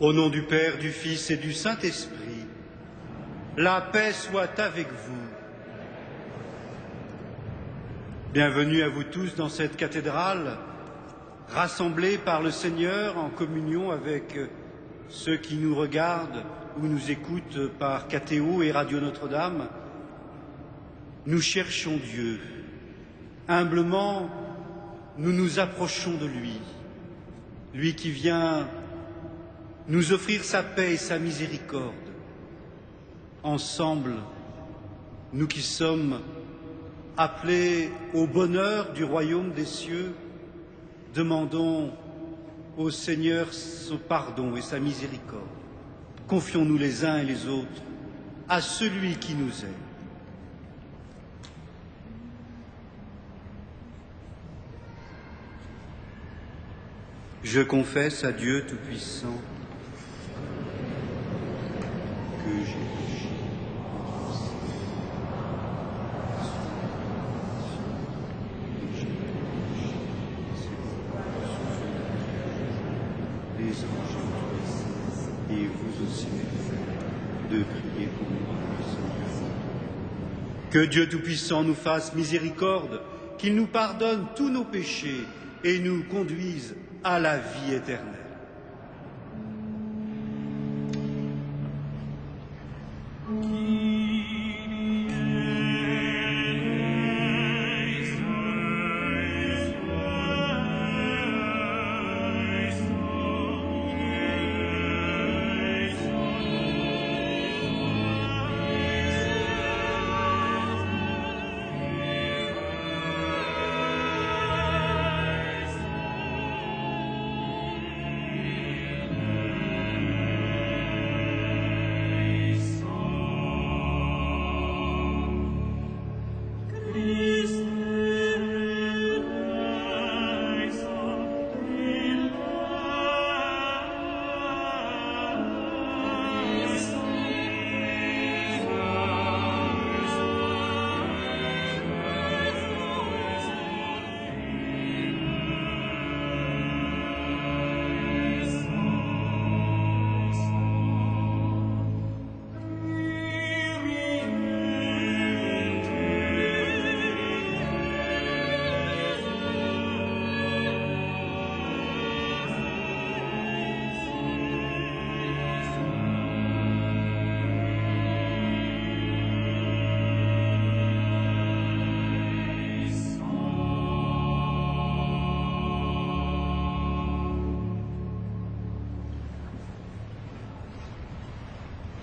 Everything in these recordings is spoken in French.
Au nom du Père, du Fils et du Saint-Esprit, la paix soit avec vous. Bienvenue à vous tous dans cette cathédrale, rassemblés par le Seigneur en communion avec ceux qui nous regardent ou nous écoutent par KTO et Radio Notre-Dame. Nous cherchons Dieu. Humblement, nous nous approchons de lui, lui qui vient nous offrir sa paix et sa miséricorde. Ensemble, nous qui sommes appelés au bonheur du royaume des cieux, demandons au Seigneur son pardon et sa miséricorde. Confions-nous les uns et les autres à celui qui nous aime. Je confesse à Dieu Tout-Puissant que j'ai péché. Les anges et vous aussi, de prier pour moi, Seigneur. Que Dieu Tout-Puissant nous fasse miséricorde, qu'il nous pardonne tous nos péchés et nous conduise à la vie éternelle.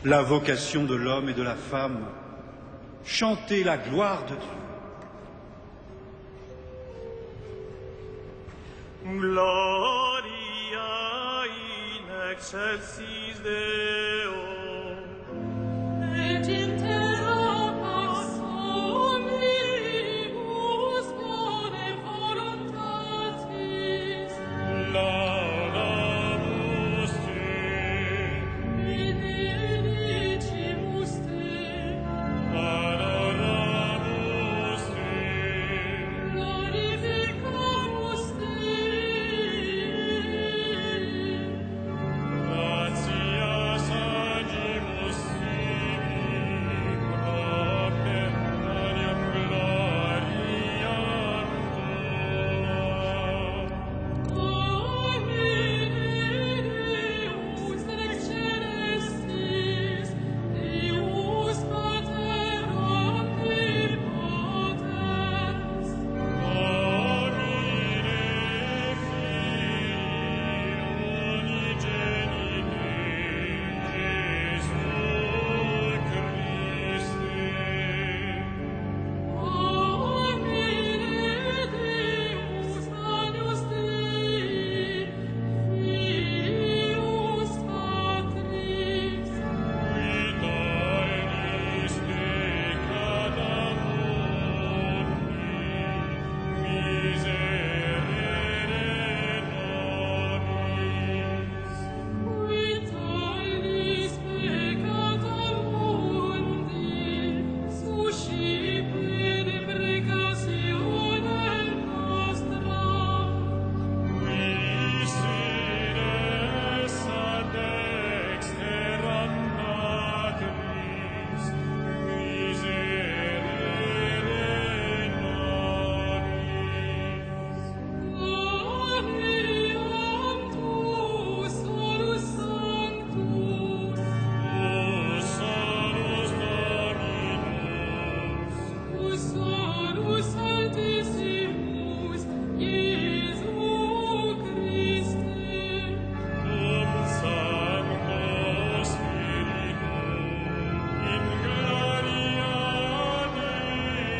la vocation de l'homme et de la femme. Chantez la gloire de Dieu. Gloria in excelsis Deo. Et in terra pax omnibus bone voluntatis. Laudamus te. Benedicimus te. Adoramus te. Glorificamus te. Gratias agimus tibi, propter maniam gloriam tua. Domine Deus ex celestis, Deus Pater omnipotens, Domine Filii unigenite, Jesu Christe. Domine Deus Agnus Dei, Filius Patris, Qui tollis peccata mundi, miserere nobis. qui tollis peccata mundi, suscipe deprecationem nostra. Qui sides ad exteram Patris, miserere nobis. Gloriam tu, solus sanctus, Salus Dominus, solus altissimus, Iesu Christe. Sancto Spiritu, in gloria Patris.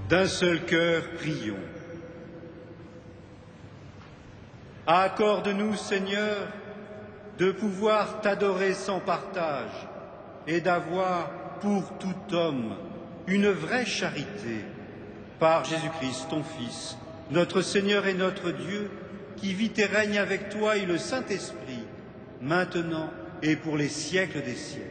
D'un seul cœur, prions. Accorde-nous, Seigneur, de pouvoir t'adorer sans partage et d'avoir pour tout homme une vraie charité par Jésus-Christ, ton Fils, notre Seigneur et notre Dieu, qui vit et règne avec toi et le Saint-Esprit, maintenant et pour les siècles des siècles.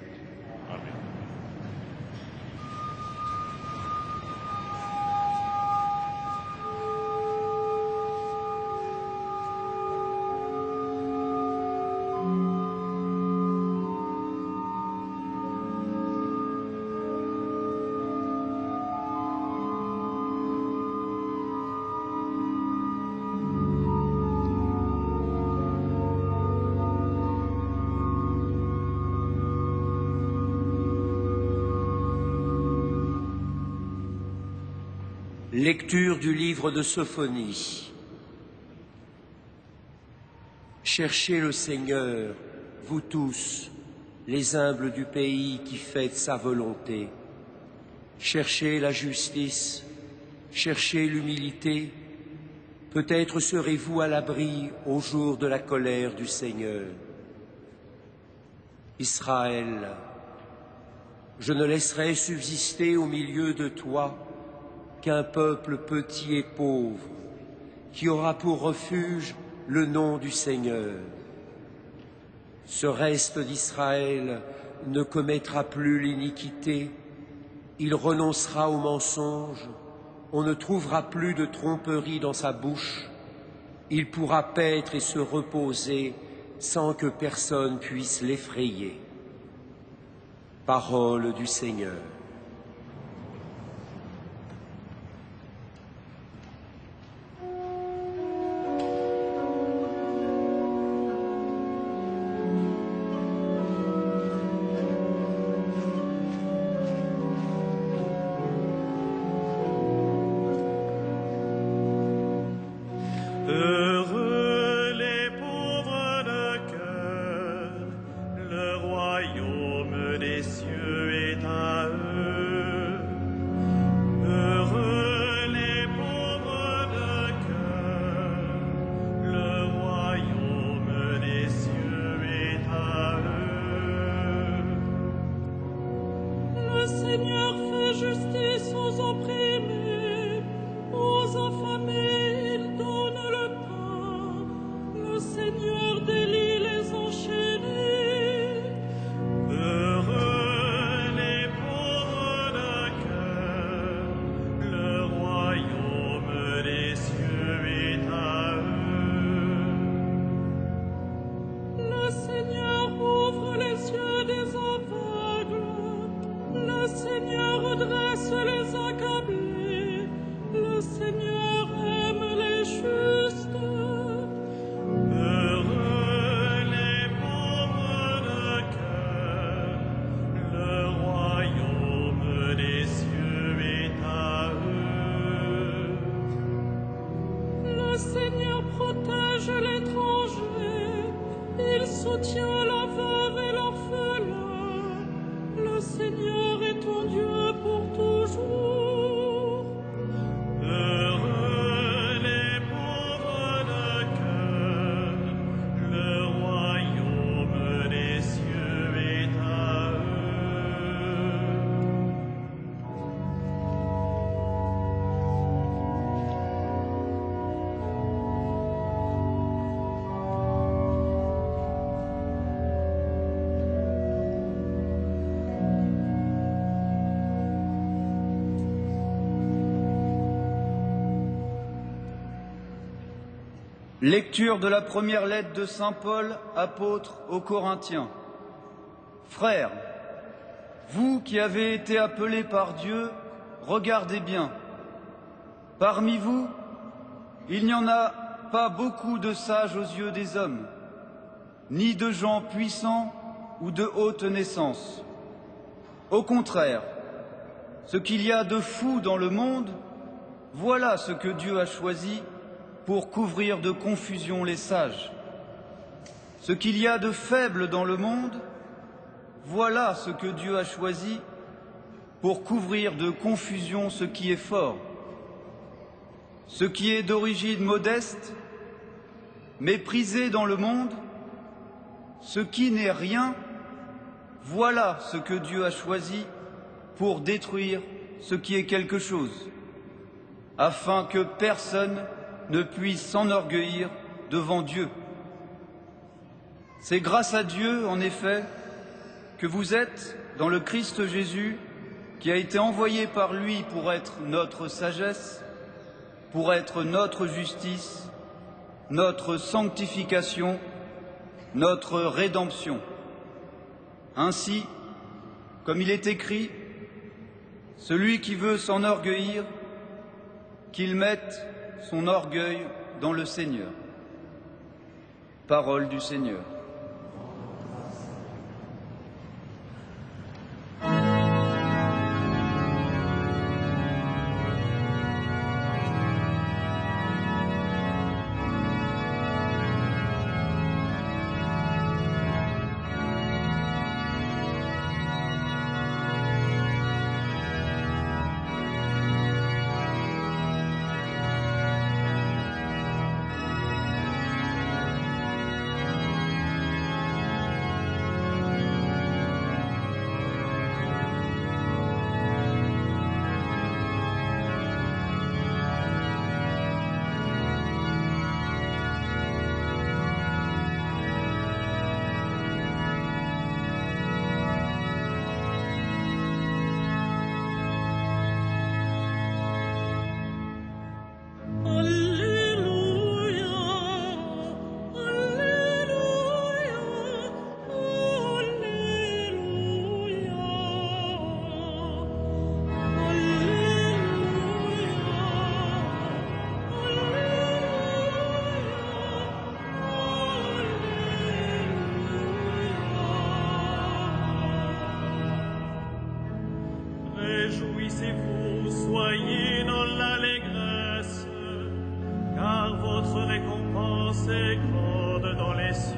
Lecture du livre de Sophonie. Cherchez le Seigneur, vous tous, les humbles du pays qui faites sa volonté. Cherchez la justice, cherchez l'humilité. Peut-être serez-vous à l'abri au jour de la colère du Seigneur. Israël, je ne laisserai subsister au milieu de toi qu'un peuple petit et pauvre, qui aura pour refuge le nom du Seigneur. Ce reste d'Israël ne commettra plus l'iniquité, il renoncera au mensonge, on ne trouvera plus de tromperie dans sa bouche, il pourra paître et se reposer sans que personne puisse l'effrayer. Parole du Seigneur. Heureux les pauvres de cœur, le royaume des cieux est à eux. Heureux les pauvres de cœur, le royaume des cieux est à eux. Le Seigneur fait justice aux opprimés, aux affamés il donne le pain. Le Seigneur délie les enchaînés. Heureux les pauvres de cœur, le royaume des cieux est à eux. Le Seigneur ouvre les yeux des aveugles. Le Seigneur redresse les accablés. Le Seigneur aime les justes. Heureux les pauvres de cœur, le royaume des cieux est à eux. Le Seigneur protège l'étranger. Il soutient la veuve et l'orphelin. Le Seigneur est ton Dieu pour toujours. Heureux les pauvres de cœur, le royaume des cieux est à eux. Lecture de la première lettre de saint Paul, apôtre aux Corinthiens. Frères, vous qui avez été appelés par Dieu, regardez bien. Parmi vous, il n'y en a pas beaucoup de sages aux yeux des hommes, ni de gens puissants ou de haute naissance. Au contraire, ce qu'il y a de fou dans le monde, voilà ce que Dieu a choisi pour couvrir de confusion les sages. Ce qu'il y a de faible dans le monde, voilà ce que Dieu a choisi pour couvrir de confusion ce qui est fort. Ce qui est d'origine modeste, méprisé dans le monde, ce qui n'est rien, voilà ce que Dieu a choisi pour détruire ce qui est quelque chose, afin que personne ne puisse s'enorgueillir devant Dieu. C'est grâce à Dieu, en effet, que vous êtes dans le Christ Jésus, qui a été envoyé par lui pour être notre sagesse, pour être notre justice, notre sanctification, notre rédemption. Ainsi, comme il est écrit, celui qui veut s'enorgueillir, qu'il mette son orgueil dans le Seigneur. Parole du Seigneur. Réjouissez-vous, soyez dans l'allégresse, car votre récompense est grande dans les cieux.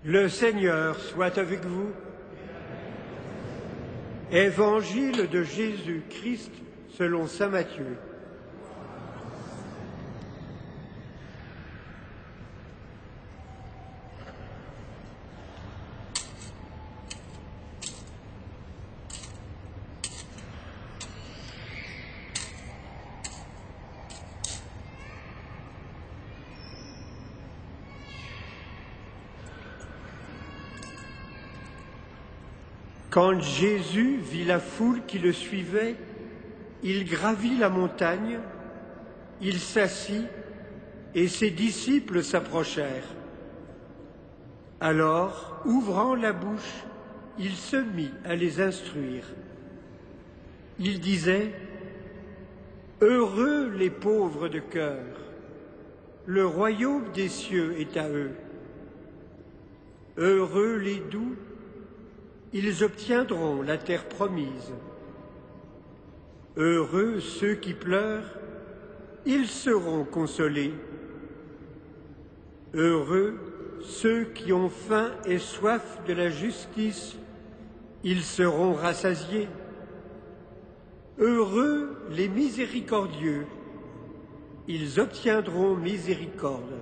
Le Seigneur soit avec vous. Évangile de Jésus-Christ selon saint Matthieu. Quand Jésus vit la foule qui le suivait, il gravit la montagne, il s'assit et ses disciples s'approchèrent. Alors, ouvrant la bouche, il se mit à les instruire. Il disait : « Heureux les pauvres de cœur, le royaume des cieux est à eux. Heureux les doux, ils obtiendront la terre promise. Heureux ceux qui pleurent, ils seront consolés. Heureux ceux qui ont faim et soif de la justice, ils seront rassasiés. Heureux les miséricordieux, ils obtiendront miséricorde.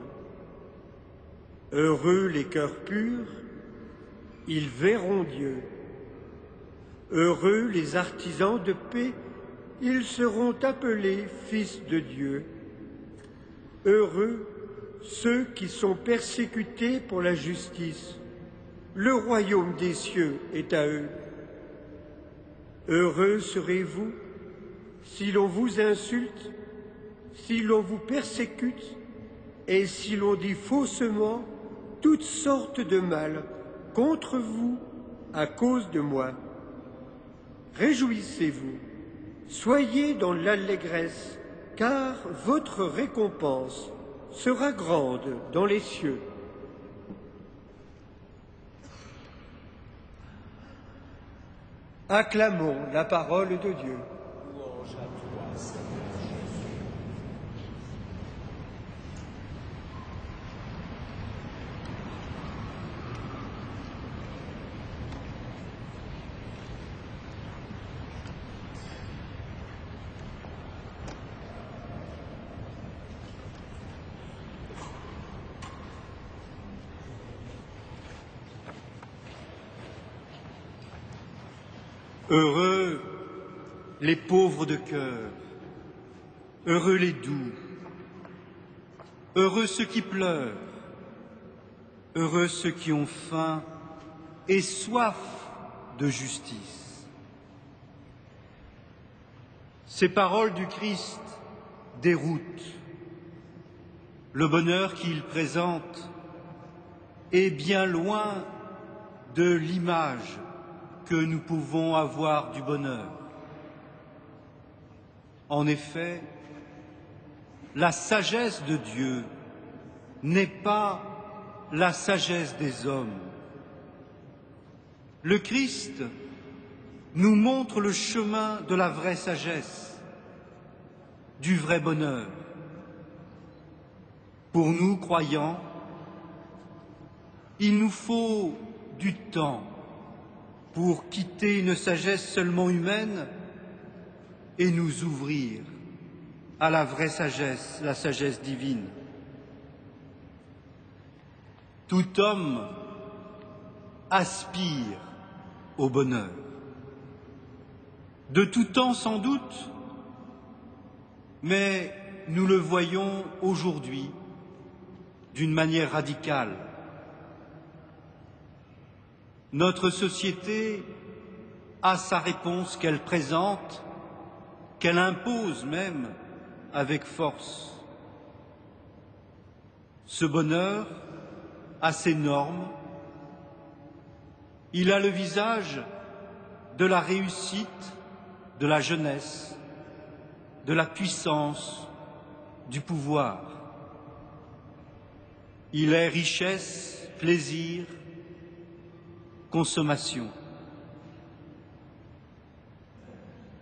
Heureux les cœurs purs, ils verront Dieu. Heureux les artisans de paix, ils seront appelés fils de Dieu. Heureux ceux qui sont persécutés pour la justice, le royaume des cieux est à eux. Heureux serez-vous si l'on vous insulte, si l'on vous persécute et si l'on dit faussement toutes sortes de mal contre vous à cause de moi. Réjouissez-vous, soyez dans l'allégresse, car votre récompense sera grande dans les cieux. Acclamons la parole de Dieu. Louange à toi, Seigneur. Heureux les pauvres de cœur, heureux les doux, heureux ceux qui pleurent, heureux ceux qui ont faim et soif de justice. Ces paroles du Christ déroutent. Le bonheur qu'il présente est bien loin de l'image que nous pouvons avoir du bonheur. En effet, la sagesse de Dieu n'est pas la sagesse des hommes. Le Christ nous montre le chemin de la vraie sagesse, du vrai bonheur. Pour nous, croyants, il nous faut du temps pour quitter une sagesse seulement humaine et nous ouvrir à la vraie sagesse, la sagesse divine. Tout homme aspire au bonheur. De tout temps sans doute, mais nous le voyons aujourd'hui d'une manière radicale. Notre société a sa réponse qu'elle présente, qu'elle impose même avec force. Ce bonheur a ses normes, il a le visage de la réussite, de la jeunesse, de la puissance, du pouvoir. Il est richesse, plaisir, consommation.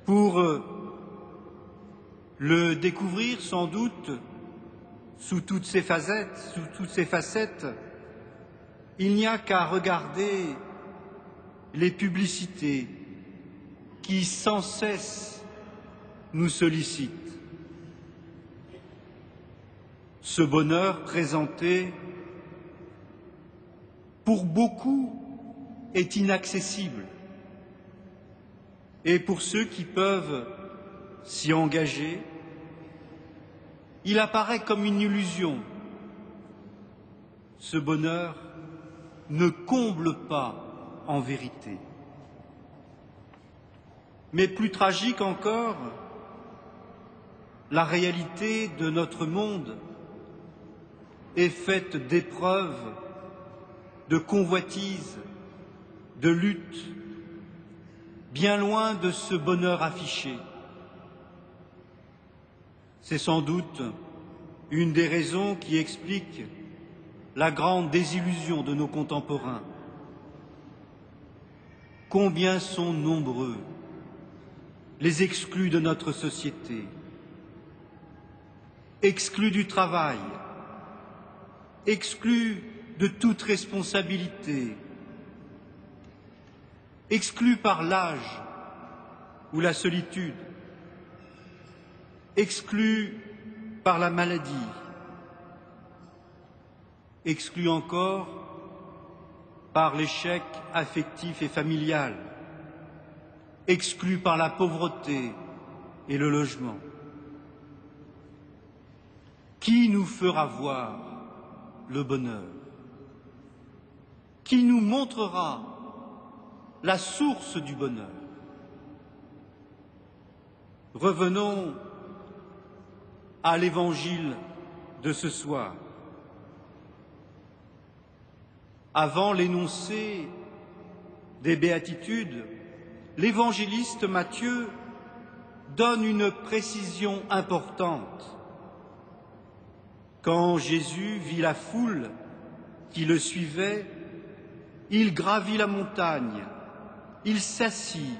Pour le découvrir sans doute sous toutes ses facettes, il n'y a qu'à regarder les publicités qui sans cesse nous sollicitent. Ce bonheur présenté, pour beaucoup, est inaccessible. Et pour ceux qui peuvent s'y engager, il apparaît comme une illusion. Ce bonheur ne comble pas en vérité. Mais plus tragique encore, la réalité de notre monde est faite d'épreuves, de convoitises, de luttes, bien loin de ce bonheur affiché. C'est sans doute une des raisons qui explique la grande désillusion de nos contemporains. Combien sont nombreux les exclus de notre société, exclus du travail, exclus de toute responsabilité, exclus par l'âge ou la solitude, exclus par la maladie, exclus encore par l'échec affectif et familial, exclus par la pauvreté et le logement. Qui nous fera voir le bonheur? Qui nous montrera la source du bonheur? Revenons à l'évangile de ce soir. Avant l'énoncé des béatitudes, l'évangéliste Matthieu donne une précision importante. Quand Jésus vit la foule qui le suivait, il gravit la montagne, il s'assit,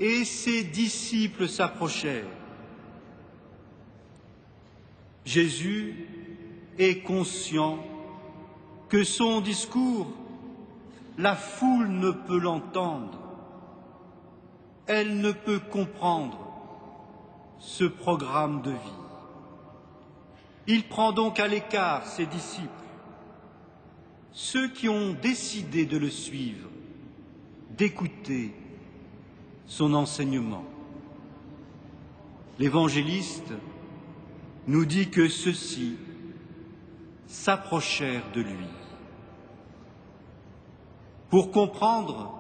et ses disciples s'approchèrent. Jésus est conscient que son discours, la foule ne peut l'entendre, elle ne peut comprendre ce programme de vie. Il prend donc à l'écart ses disciples, ceux qui ont décidé de le suivre, d'écouter son enseignement. L'évangéliste nous dit que ceux-ci s'approchèrent de lui. Pour comprendre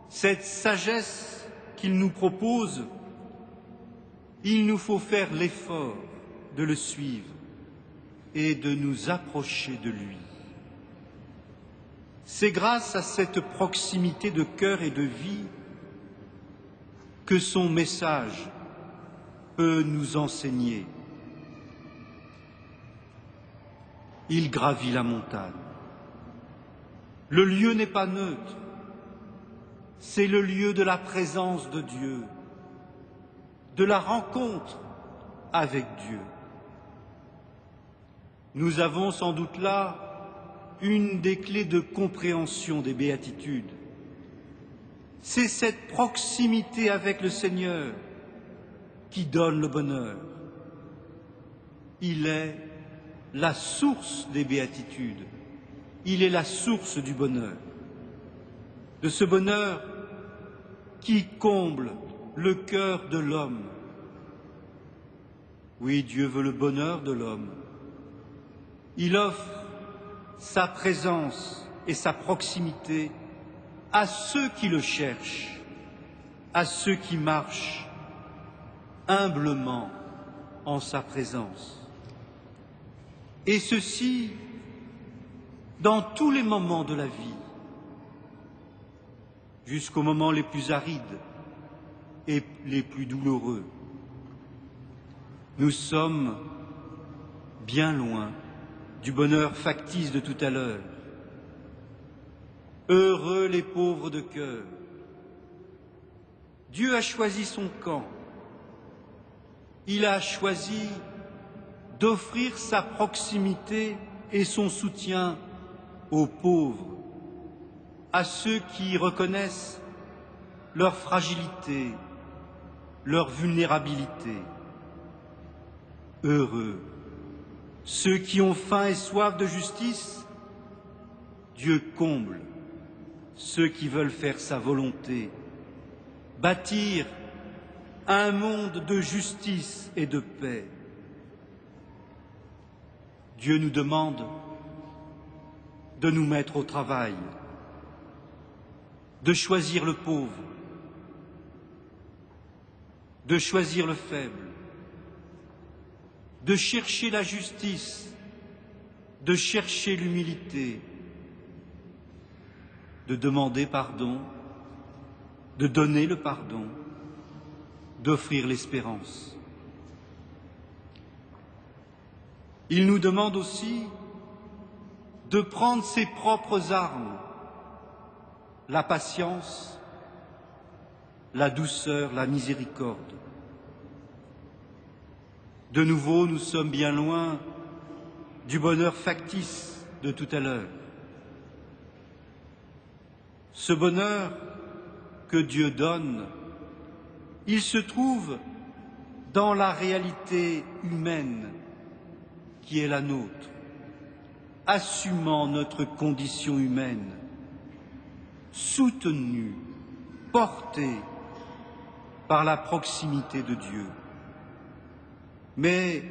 cette sagesse qu'il nous propose, il nous faut faire l'effort de le suivre et de nous approcher de lui. C'est grâce à cette proximité de cœur et de vie que son message peut nous enseigner. Il gravit la montagne. Le lieu n'est pas neutre, c'est le lieu de la présence de Dieu, de la rencontre avec Dieu. Nous avons sans doute là une des clés de compréhension des béatitudes. C'est cette proximité avec le Seigneur qui donne le bonheur. Il est la source des béatitudes. il est la source du bonheur, de ce bonheur qui comble le cœur de l'homme. Oui, Dieu veut le bonheur de l'homme. Il offre sa présence et sa proximité à ceux qui le cherchent, à ceux qui marchent humblement en sa présence. Et ceci dans tous les moments de la vie, jusqu'aux moments les plus arides et les plus douloureux. Nous sommes bien loin du bonheur factice de tout à l'heure. Heureux les pauvres de cœur. Dieu a choisi son camp. Il a choisi d'offrir sa proximité et son soutien aux pauvres, à ceux qui reconnaissent leur fragilité, leur vulnérabilité. Heureux ceux qui ont faim et soif de justice, Dieu comble ceux qui veulent faire sa volonté, bâtir un monde de justice et de paix. Dieu nous demande de nous mettre au travail, de choisir le pauvre, de choisir le faible, de chercher la justice, de chercher l'humilité, de demander pardon, de donner le pardon, d'offrir l'espérance. Il nous demande aussi de prendre ses propres armes, la patience, la douceur, la miséricorde. De nouveau, nous sommes bien loin du bonheur factice de tout à l'heure. Ce bonheur que Dieu donne, il se trouve dans la réalité humaine qui est la nôtre, assumant notre condition humaine, soutenue, portée par la proximité de Dieu. Mais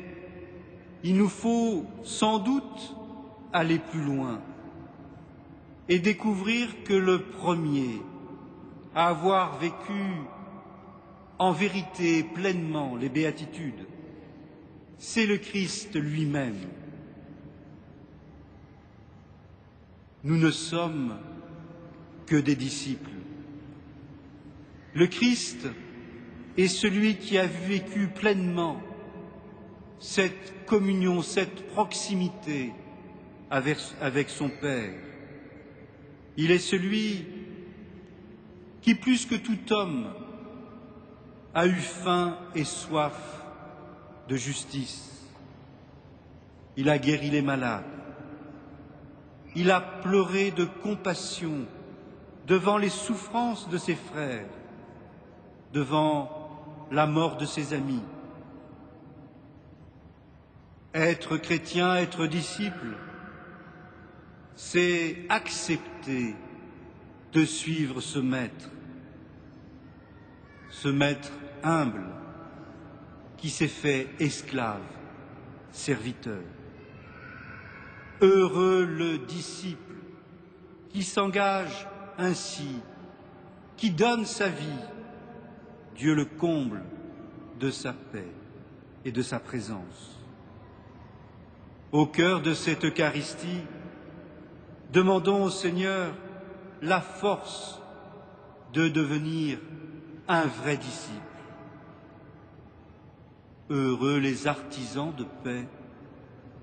il nous faut sans doute aller plus loin et découvrir que le premier à avoir vécu en vérité pleinement les béatitudes, c'est le Christ lui-même. Nous ne sommes que des disciples. Le Christ est celui qui a vécu pleinement cette communion, cette proximité avec son Père. Il est celui qui, plus que tout homme, a eu faim et soif de justice. Il a guéri les malades. Il a pleuré de compassion devant les souffrances de ses frères, devant la mort de ses amis. Être chrétien, être disciple, c'est accepter de suivre ce maître humble qui s'est fait esclave, serviteur. Heureux le disciple qui s'engage ainsi, qui donne sa vie. Dieu le comble de sa paix et de sa présence. Au cœur de cette Eucharistie, demandons au Seigneur la force de devenir un vrai disciple. Heureux les artisans de paix,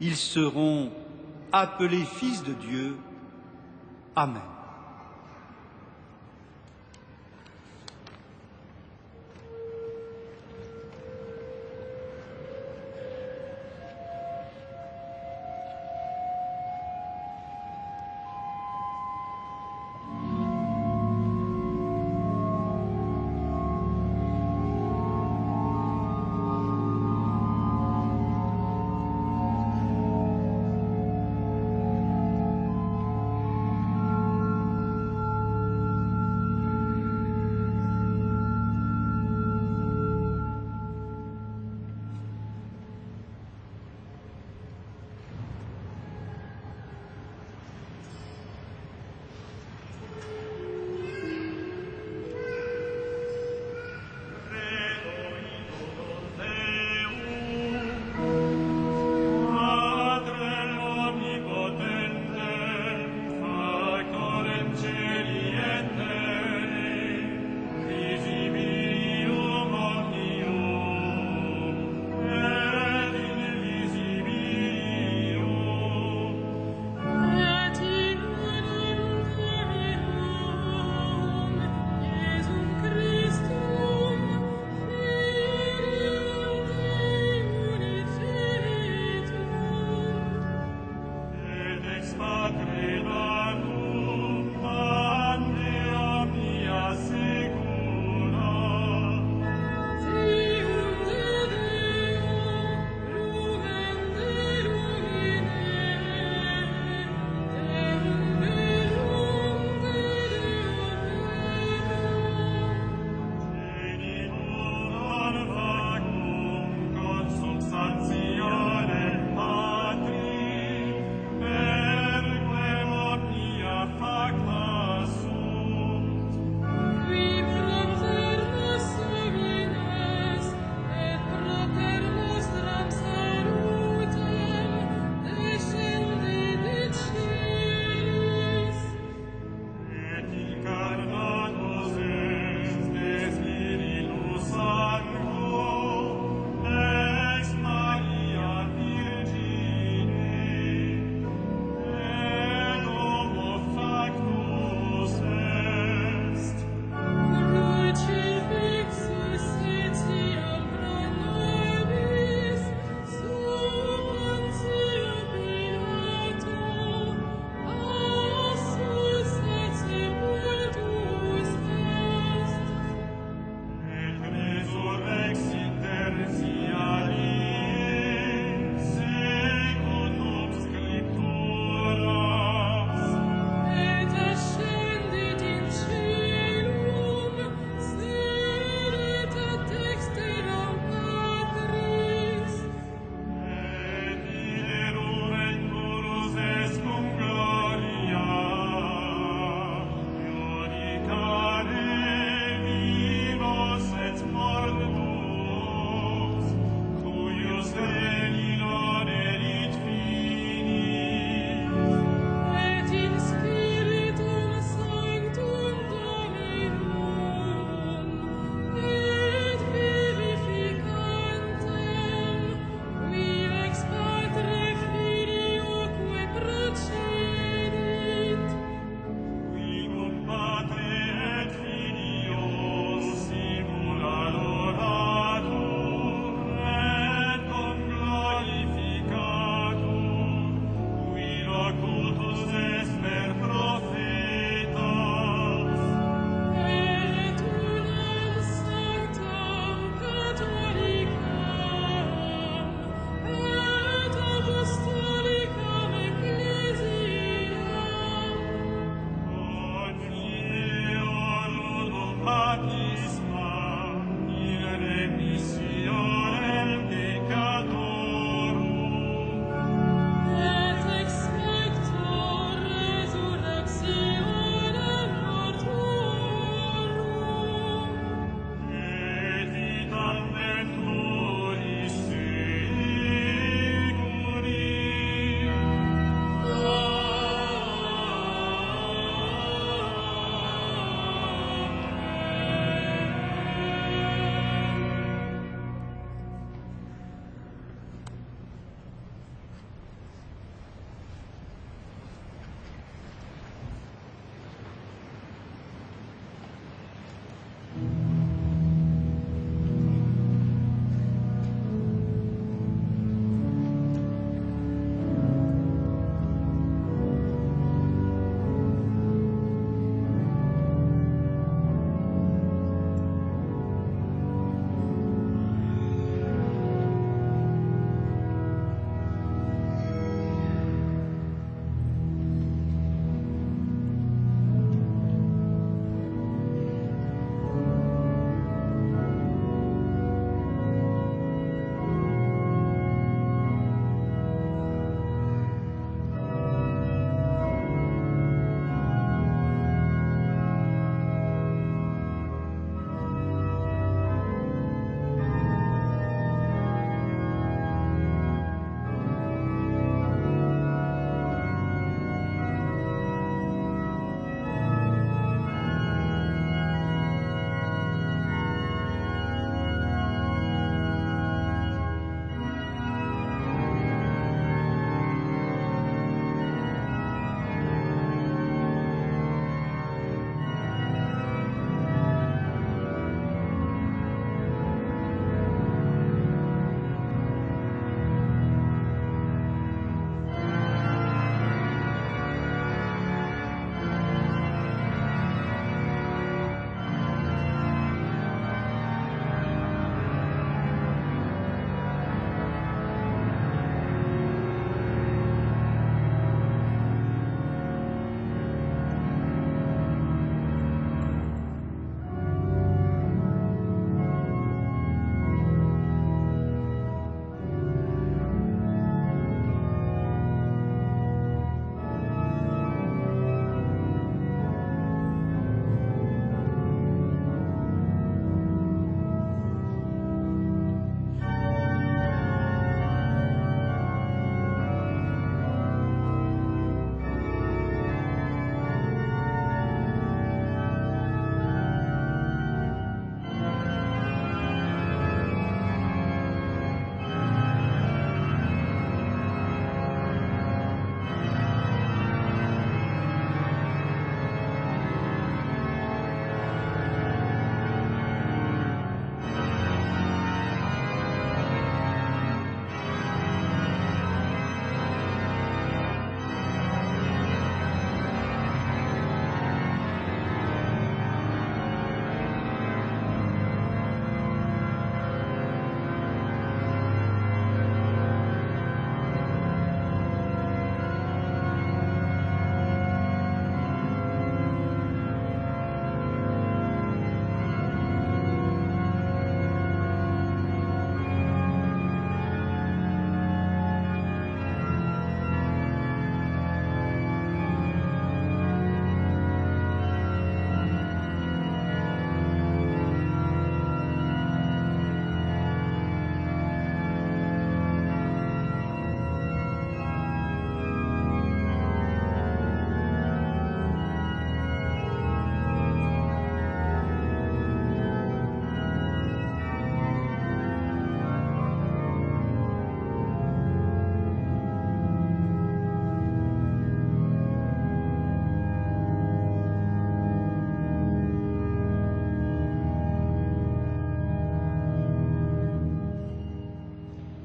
ils seront appelés fils de Dieu. Amen.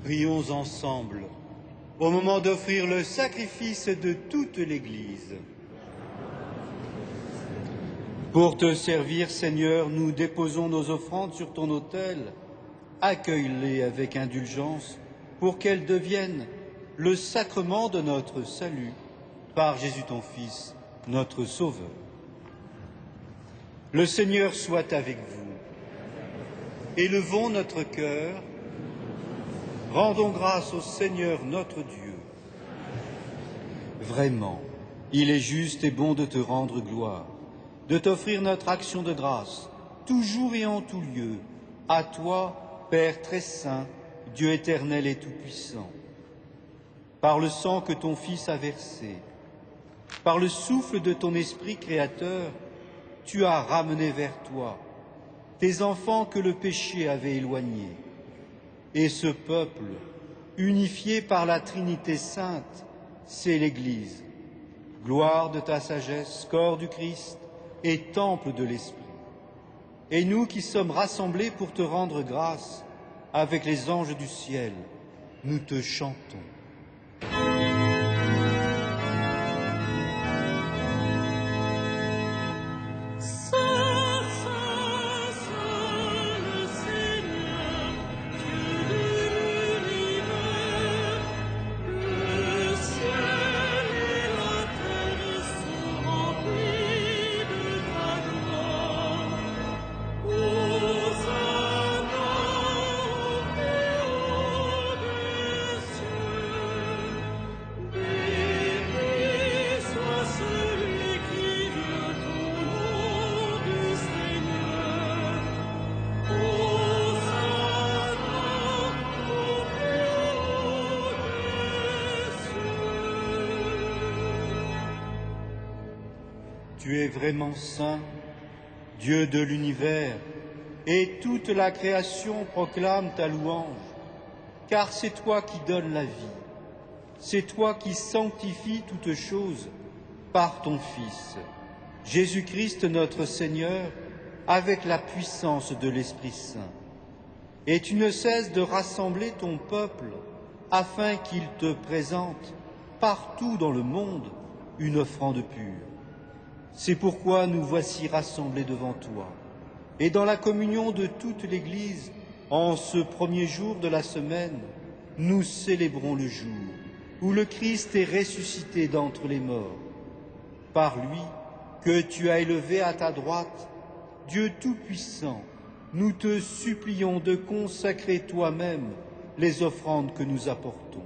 Prions ensemble au moment d'offrir le sacrifice de toute l'Église. Pour te servir, Seigneur, nous déposons nos offrandes sur ton autel. Accueille-les avec indulgence pour qu'elles deviennent le sacrement de notre salut par Jésus ton Fils, notre Sauveur. Le Seigneur soit avec vous. Élevons notre cœur. Rendons grâce au Seigneur notre Dieu. Vraiment, il est juste et bon de te rendre gloire, de t'offrir notre action de grâce, toujours et en tout lieu, à toi, Père très saint, Dieu éternel et tout-puissant. Par le sang que ton Fils a versé, par le souffle de ton Esprit créateur, tu as ramené vers toi tes enfants que le péché avait éloignés. Et ce peuple, unifié par la Trinité sainte, c'est l'Église, gloire de ta sagesse, corps du Christ et temple de l'Esprit. Et nous qui sommes rassemblés pour te rendre grâce, avec les anges du ciel, nous te chantons. Tu es vraiment saint, Dieu de l'univers, et toute la création proclame ta louange, car c'est toi qui donnes la vie, c'est toi qui sanctifies toutes choses par ton Fils, Jésus-Christ notre Seigneur, avec la puissance de l'Esprit Saint. Et tu ne cesses de rassembler ton peuple afin qu'il te présente partout dans le monde une offrande pure. C'est pourquoi nous voici rassemblés devant toi. Et dans la communion de toute l'Église, en ce premier jour de la semaine, nous célébrons le jour où le Christ est ressuscité d'entre les morts. Par lui, que tu as élevé à ta droite, Dieu Tout-Puissant, nous te supplions de consacrer toi-même les offrandes que nous apportons.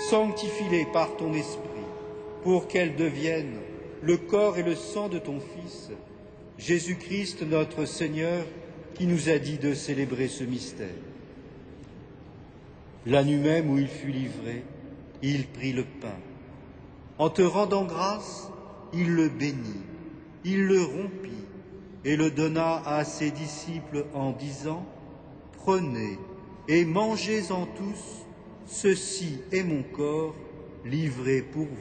Sanctifie-les par ton Esprit, pour qu'elles deviennent le corps et le sang de ton Fils, Jésus-Christ notre Seigneur, qui nous a dit de célébrer ce mystère. La nuit même où il fut livré, il prit le pain. En te rendant grâce, il le bénit, il le rompit et le donna à ses disciples en disant : « Prenez et mangez-en tous, ceci est mon corps livré pour vous. »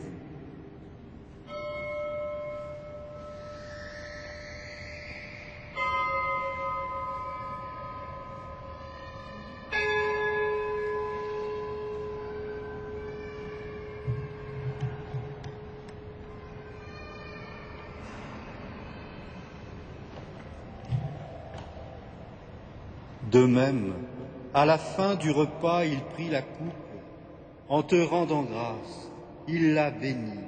De même, à la fin du repas, il prit la coupe. En te rendant grâce, il la bénit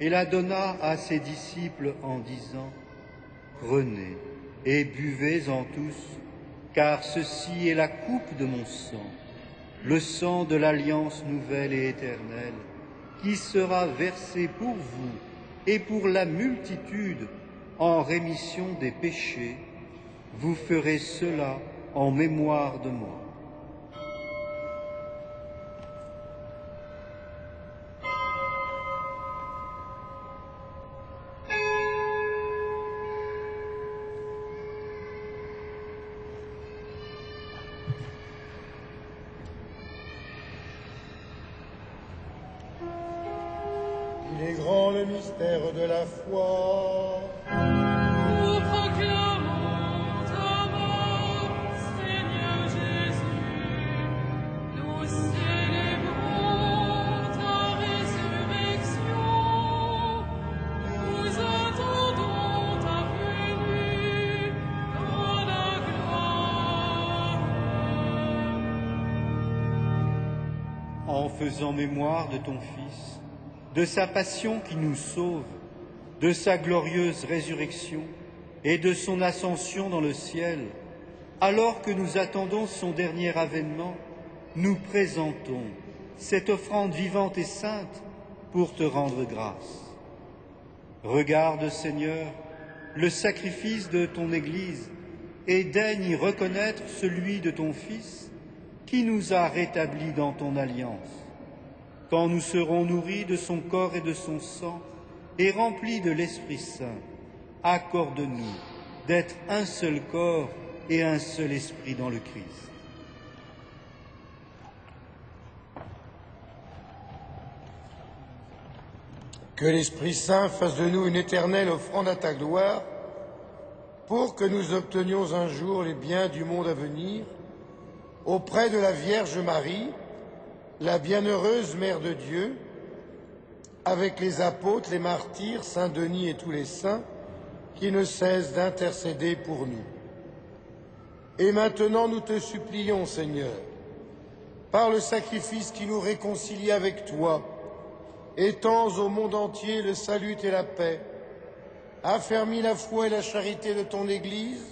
et la donna à ses disciples en disant : « Prenez et buvez-en tous, car ceci est la coupe de mon sang, le sang de l'alliance nouvelle et éternelle, qui sera versé pour vous et pour la multitude en rémission des péchés. Vous ferez cela en mémoire de moi. » Il est grand le mystère de la foi. Nous proclamons ta mort, Seigneur Jésus. Nous faisant mémoire de ton Fils, de sa passion qui nous sauve, de sa glorieuse résurrection et de son ascension dans le ciel, alors que nous attendons son dernier avènement, nous présentons cette offrande vivante et sainte pour te rendre grâce. Regarde, Seigneur, le sacrifice de ton Église et daigne y reconnaître celui de ton Fils qui nous a rétablis dans ton alliance. Quand nous serons nourris de son corps et de son sang et remplis de l'Esprit Saint, accorde-nous d'être un seul corps et un seul esprit dans le Christ. Que l'Esprit Saint fasse de nous une éternelle offrande à ta gloire, pour que nous obtenions un jour les biens du monde à venir, auprès de la Vierge Marie, la bienheureuse Mère de Dieu, avec les apôtres, les martyrs, Saint Denis et tous les saints, qui ne cessent d'intercéder pour nous. Et maintenant nous te supplions, Seigneur, par le sacrifice qui nous réconcilie avec toi, étends au monde entier le salut et la paix, affermis la foi et la charité de ton Église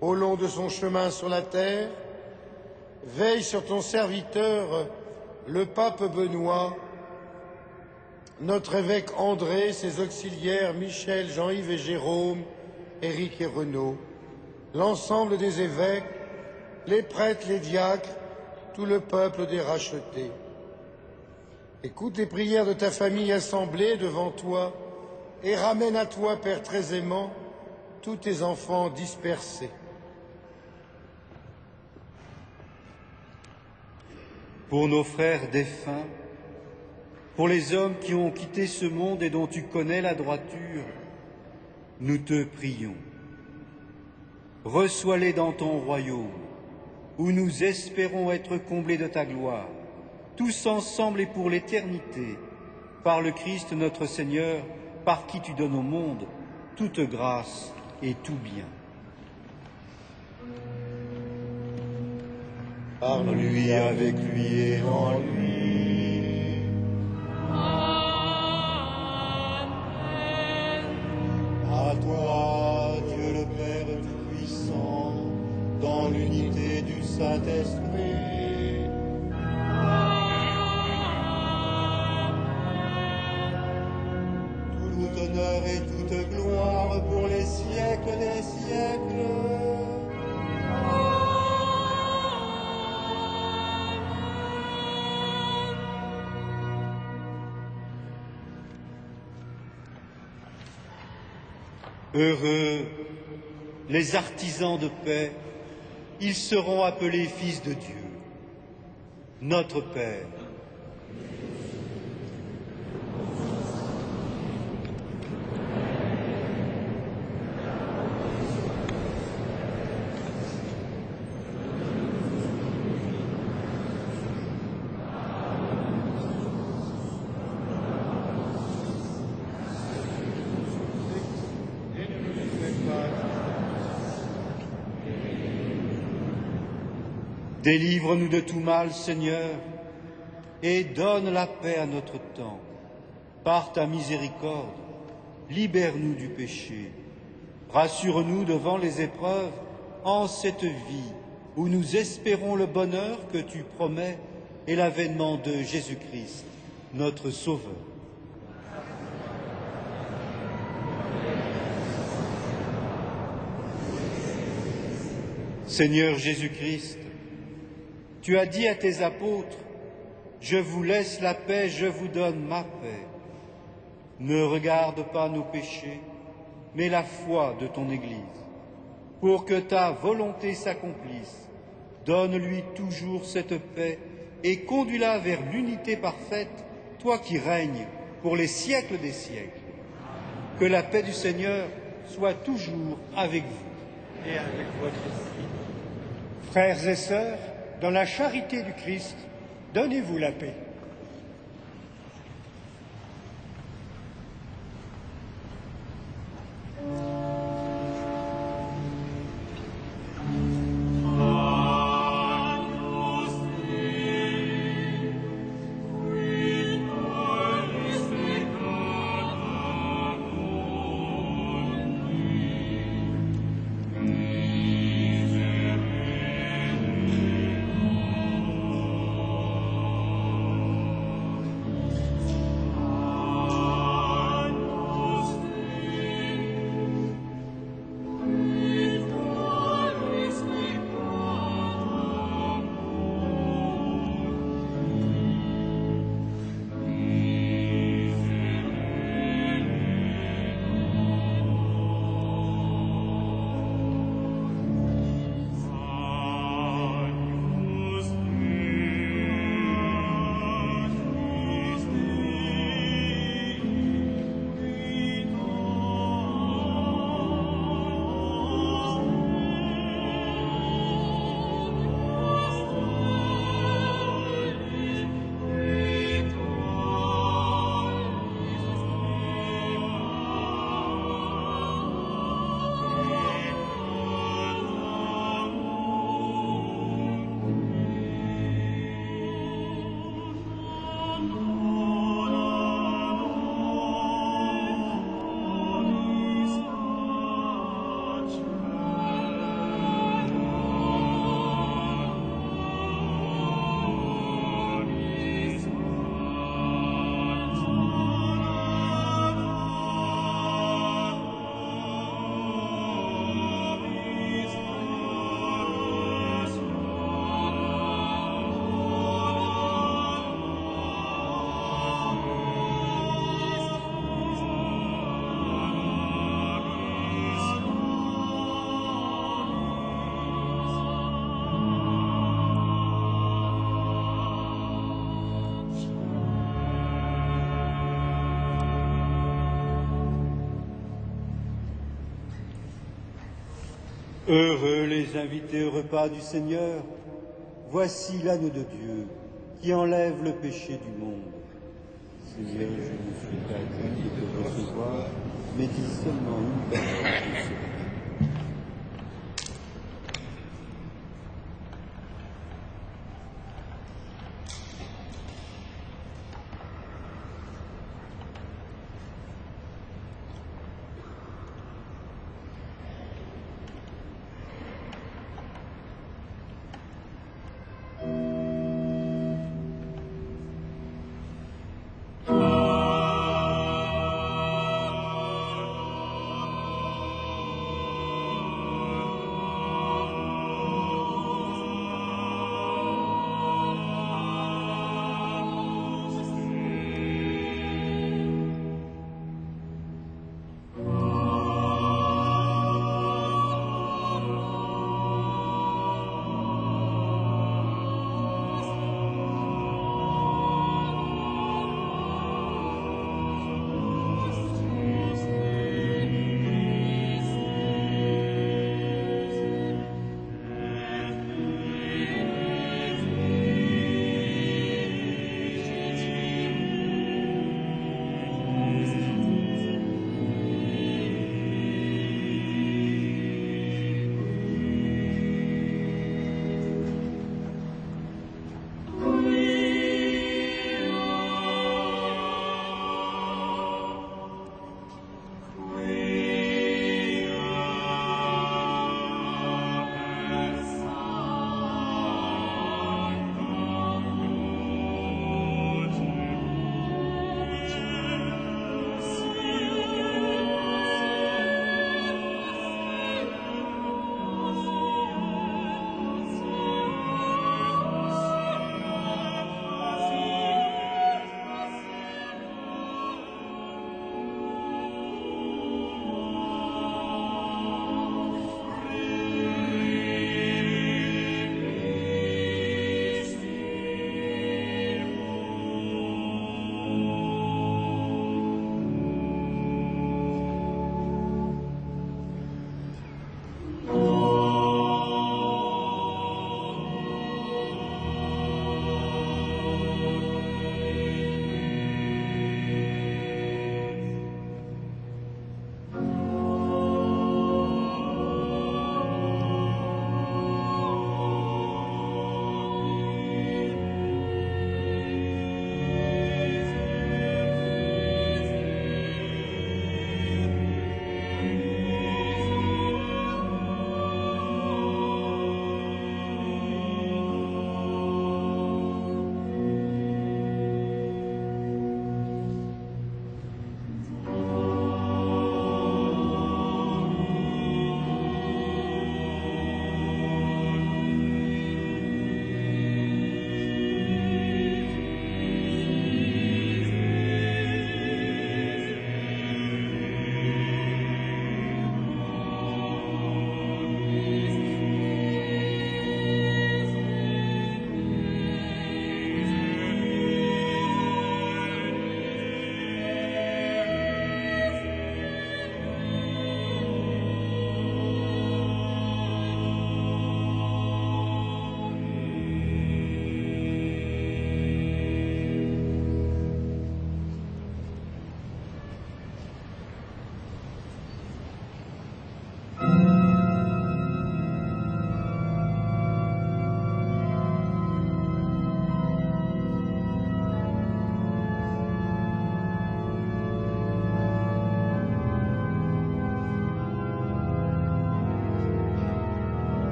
au long de son chemin sur la terre, veille sur ton serviteur, le pape Benoît, notre évêque André, ses auxiliaires Michel, Jean-Yves et Jérôme, Éric et Renaud, l'ensemble des évêques, les prêtres, les diacres, tout le peuple des rachetés. Écoute les prières de ta famille assemblée devant toi et ramène à toi, Père très aimant, tous tes enfants dispersés. Pour nos frères défunts, pour les hommes qui ont quitté ce monde et dont tu connais la droiture, nous te prions. Reçois-les dans ton royaume, où nous espérons être comblés de ta gloire, tous ensemble et pour l'éternité, par le Christ notre Seigneur, par qui tu donnes au monde toute grâce et tout bien. Par lui, avec lui et en lui. Amen. À toi, Dieu le Père Tout-Puissant, dans l'unité du Saint-Esprit. Tout honneur et toute gloire pour les siècles des siècles. Heureux les artisans de paix, ils seront appelés fils de Dieu. Notre Père, délivre-nous de tout mal, Seigneur, et donne la paix à notre temps. Par ta miséricorde, libère-nous du péché. Rassure-nous devant les épreuves en cette vie où nous espérons le bonheur que tu promets et l'avènement de Jésus-Christ, notre Sauveur. Seigneur Jésus-Christ, tu as dit à tes apôtres, « Je vous laisse la paix, je vous donne ma paix. » Ne regarde pas nos péchés, mais la foi de ton Église. Pour que ta volonté s'accomplisse, donne-lui toujours cette paix et conduis-la vers l'unité parfaite, toi qui règnes pour les siècles des siècles. Que la paix du Seigneur soit toujours avec vous. Et avec votre esprit. Frères et sœurs, dans la charité du Christ, donnez-vous la paix. Heureux les invités au repas du Seigneur. Voici l'agneau de Dieu qui enlève le péché du monde. Seigneur, je ne suis pas digne de te recevoir, mais dis seulement une parole et c'est tout.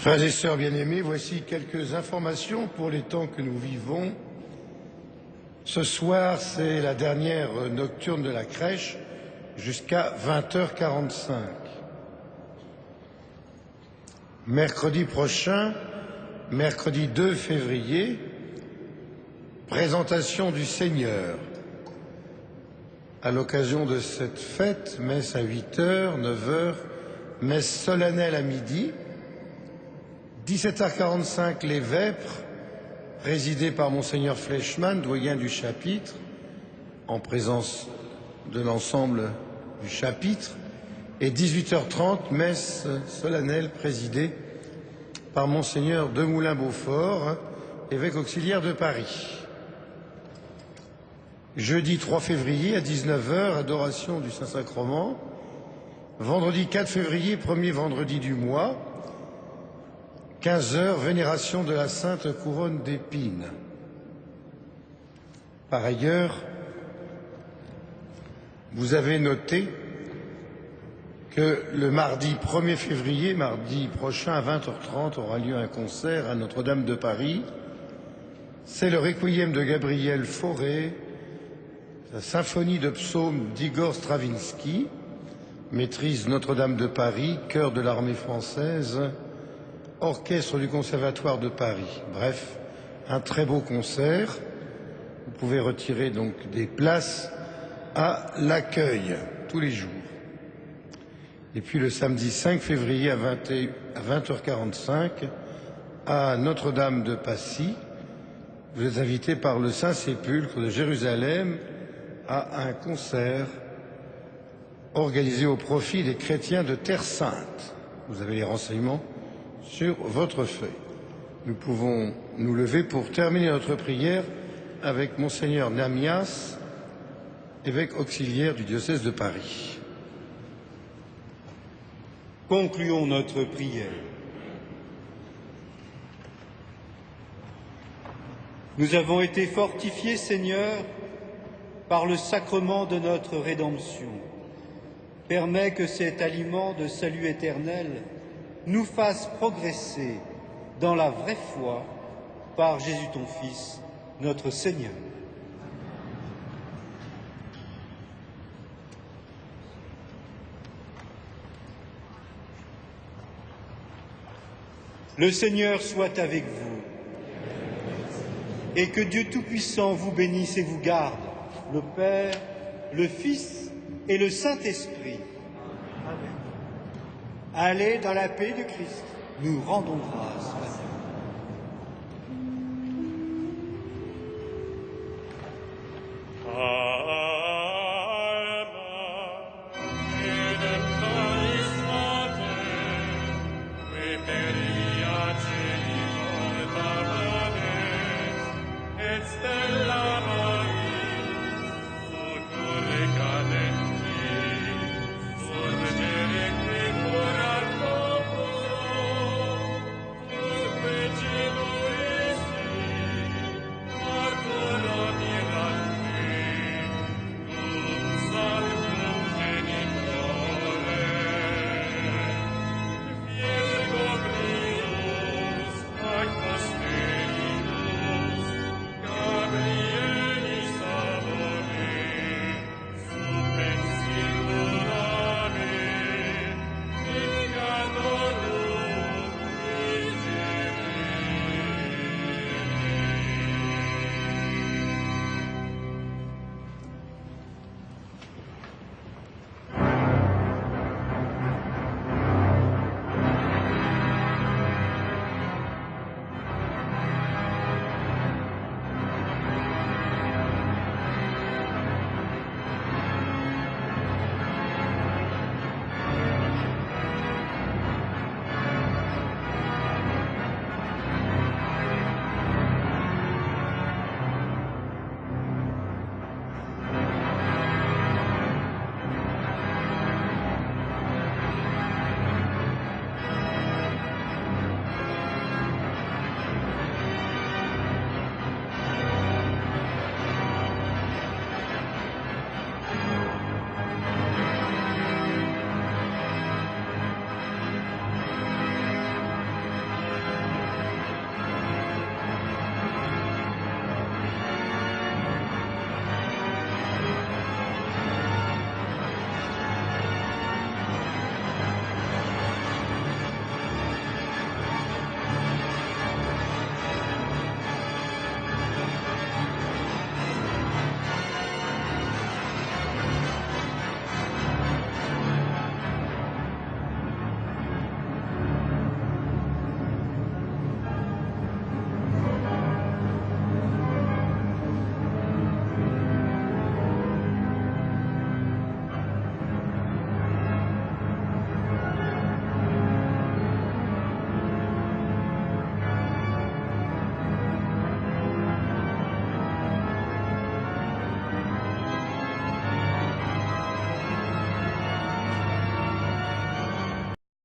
Frères et sœurs bien-aimés, voici quelques informations pour les temps que nous vivons. Ce soir, c'est la dernière nocturne de la crèche jusqu'à 20h45. Mercredi prochain, mercredi 2 février, présentation du Seigneur. À l'occasion de cette fête, messe à 8h, 9h, messe solennelle à midi. 17h45, les Vêpres, présidées par Monseigneur Fleischmann, doyen du chapitre, en présence de l'ensemble du chapitre. Et 18h30, messe solennelle présidée par Monseigneur Demoulin-Beaufort, évêque auxiliaire de Paris. Jeudi 3 février à 19h, adoration du Saint-Sacrement. Vendredi 4 février, premier vendredi du mois, 15h, vénération de la Sainte Couronne d'Épines. Par ailleurs, vous avez noté que le mardi 1er février, mardi prochain à 20h30, aura lieu un concert à Notre-Dame de Paris. C'est le requiem de Gabriel Fauré, la symphonie de psaumes d'Igor Stravinsky, maîtrise Notre-Dame de Paris, chœur de l'armée française, orchestre du Conservatoire de Paris. Bref, un très beau concert. Vous pouvez retirer donc des places à l'accueil tous les jours. Et puis le samedi 5 février à 20h45 à Notre-Dame de Passy, vous êtes invité par le Saint-Sépulcre de Jérusalem à un concert organisé au profit des chrétiens de Terre Sainte. Vous avez les renseignements sur votre feuille. Nous pouvons nous lever pour terminer notre prière avec Monseigneur Namias, évêque auxiliaire du diocèse de Paris. Concluons notre prière. Nous avons été fortifiés, Seigneur, par le sacrement de notre rédemption. Permets que cet aliment de salut éternel nous fasse progresser dans la vraie foi par Jésus ton Fils, notre Seigneur. Le Seigneur soit avec vous et que Dieu Tout-Puissant vous bénisse et vous garde, le Père, le Fils et le Saint-Esprit. Amen. Allez dans la paix du Christ. Nous rendons grâce.